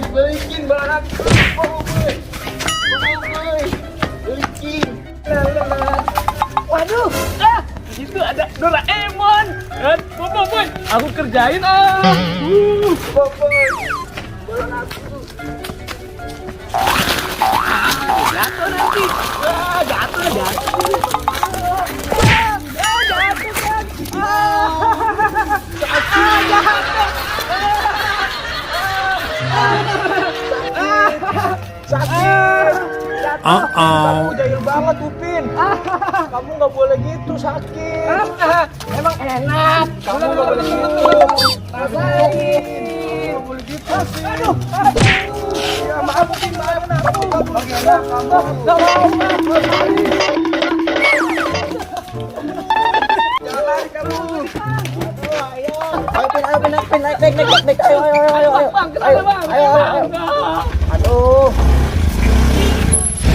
Balikin barang. Balikin. Waduh, itu ada Doraemon. Boy, aku kerjain Boy, barang aku. Jatuh nanti. Jatuh. Sakit. Kamu jahil banget, Upin. Kamu nggak boleh gitu, sakit. Emang enak. Kamu nggak boleh gitu. Rasain. Nggak boleh gitu sih. Aduh. Ya maaf, Upin, maaf. Kamu nggak mau. Jalan kamu. Ayo, Pin, naik. Ayo. Aduh.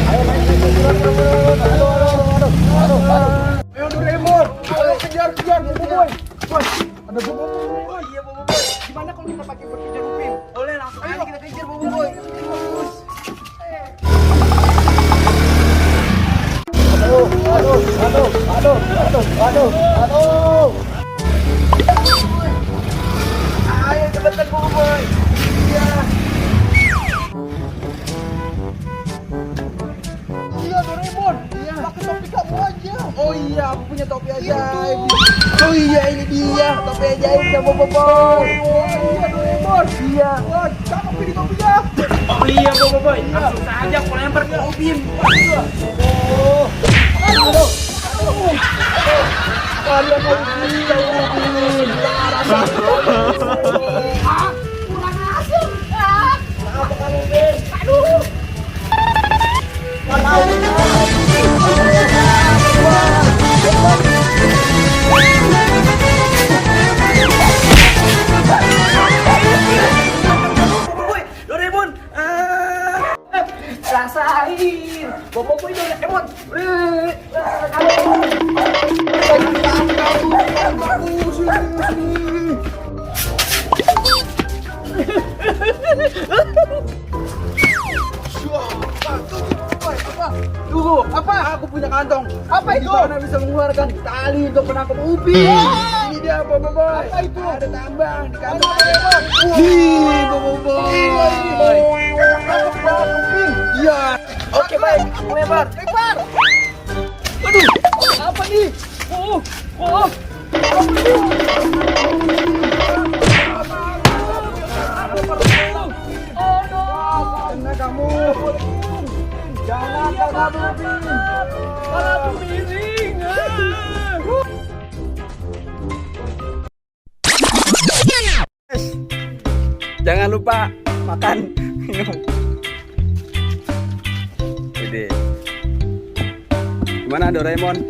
Ayo naik. Aduh. Ayo Doraemon. Ayo kejar Bobo Boy. Ada Bobo Boy. Iya Bobo Boy. Gimana kalau kita pakai berkejar Upin? Boleh langsung aja kita kejar Bobo Boy. Aduh. Ayo cepetan Bobo Boy. Iya. Iya Doraemon. Iya. Pakai topi kamu aja. Oh iya, aku punya topi ajaib. Oh iya, ini dia topi ajaibnya Bobo Boy. Oh iya Doraemon. Iya. Wah, cakep ini topinya. Oh iya Bobo Boy. Langsung saja aku lempar ke Upin. Oh. Aduh. Kalian mau bisa Upin. Kurang asem. Kenapa kamu, Ben? Aduh. Doraemon. Rasain. Bobo Boy Doraemon. Tunggu, apa? Aku punya kantong. Apa itu? Mana bisa mengeluarkan tali untuk menangkap Upin? Ini dia Bobo Boy. Apa itu? Ada tambang di kantong Doraemon. Wih, Bobo Boy. Tangkap Upin. Iya. Oke baik, aku lempar. Aduh, apa nih? Oh. Kena kamu. Jangan kalau miring. Jangan lupa makan minum. Jadi gimana Doraemon?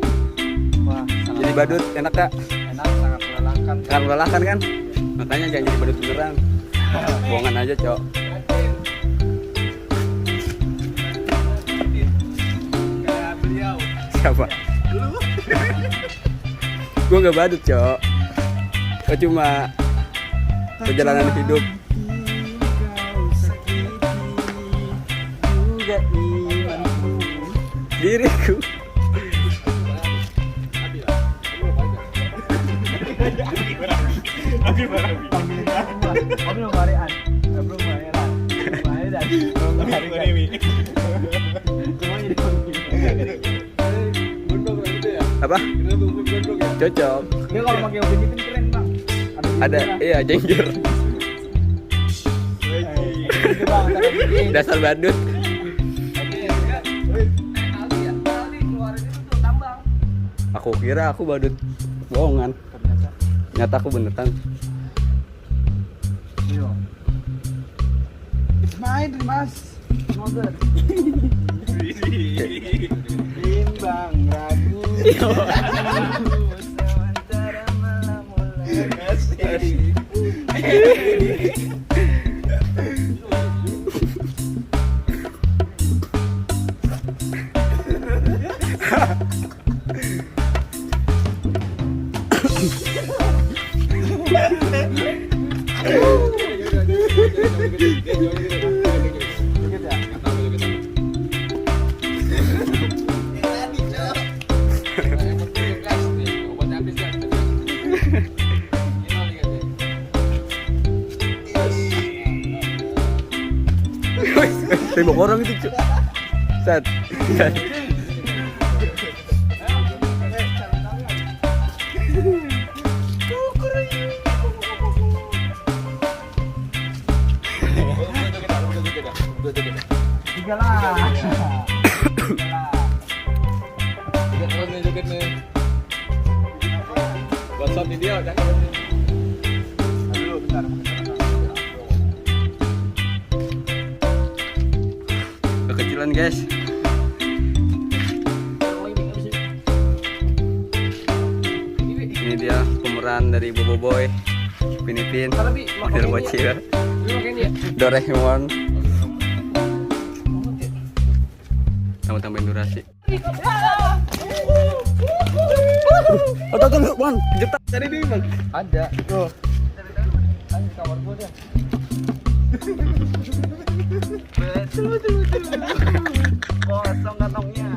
Wah, jadi badut enak gak? enak, sangat melelahkan. Kan melelahkan kan? Makanya jangan jadi badut beneran. Bohongan aja, Cok. Kayak beliau. Siapa? Gue gak badut, Cok. Gue cuma perjalanan hidup. Diriku. Apa? Cocok. Dia kalau pakai Upin Ipin keren bang. Ada, iya jengger. Dasar badut. Aku kira aku badut bohongan. Ternyata aku beneran. It's mine, Mas. Motor. Bimbang ragu. Sementara malam mulai. Tembok orang itu, Cuk. Set. Tiga lah. WhatsApp di dia jangan. Dulu bentar. Kekecilan, guys. Ini dia pemeran dari Bobo Boy, Pinipin, model bocil, Doraemon. Tambah-tambahin durasi. Oh, tahu lu, Bang. Jetak tadi dia, Bang. Ada. Tuh. Ada di kamar gua dia. Betul. Kosong kantongnya.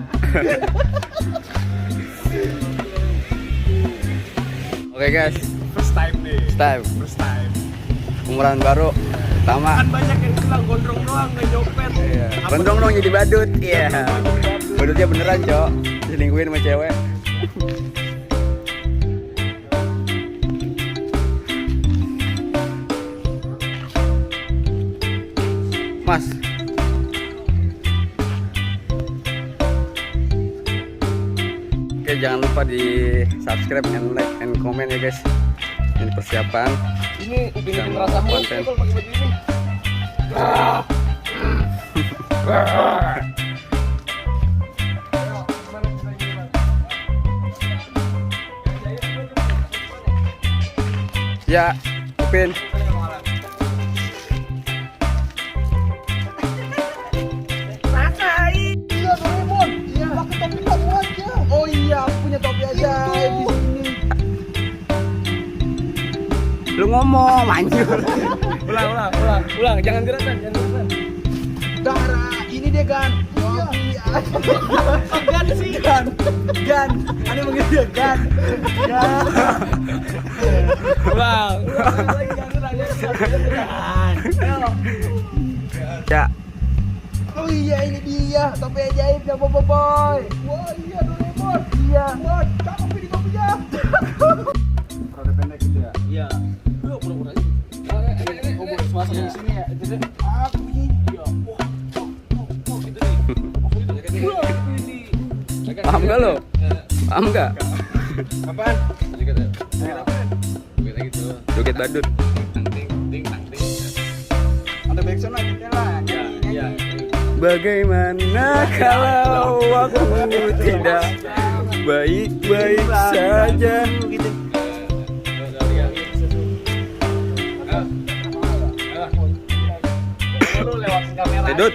Oke, guys. First time nih. First time. Pemeran baru. Pertama. Kan banyak yang bilang gondrong doang nggak nyopet. Iya. Gondrong dong jadi badut. Iya. Badutnya beneran, Cok. Diselingkuhin sama cewek. Mas. Oke, jangan lupa di subscribe and like and comment ya, guys. Ini persiapan. Ini Upin Sama merasa muat konten. kalau pakai baju ini. Ya, Upin. Iya, Doraemon. Iya. Pakai topi kamu aja. Oh iya, aku punya topi aja di sini. Lu ngomong, manjur. Ulang, jangan gerakan. Dara, ini dia Gan. Iya. Gan sih. Gan. Aneh manggil dia Gan. Ulang. Ya, Oh iya, ini dia. Topi ajaibnya Bobo Boy. Wah iya, Doraemon. Iya. Wah, cakep ini topinya. Rada pendek gitu ya. Iya. Lu pura-pura aja. Oh, boleh suasana di sini ya. Jadi Aku ini. iya. Wah, gitu nih. Wah, ini. paham gak lo? Paham gak? Apaan? Gitu. Joget badut. Ada backsound lagi lah. Iya. Bagaimana kalau aku tidak baik-baik saja? Gitu. Sedut.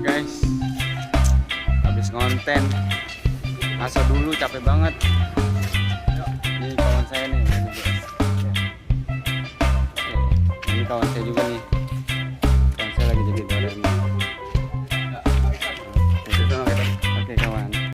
Guys, habis ngonten, ngaso dulu capek banget. Ini kawan saya nih, ini kawan saya juga nih.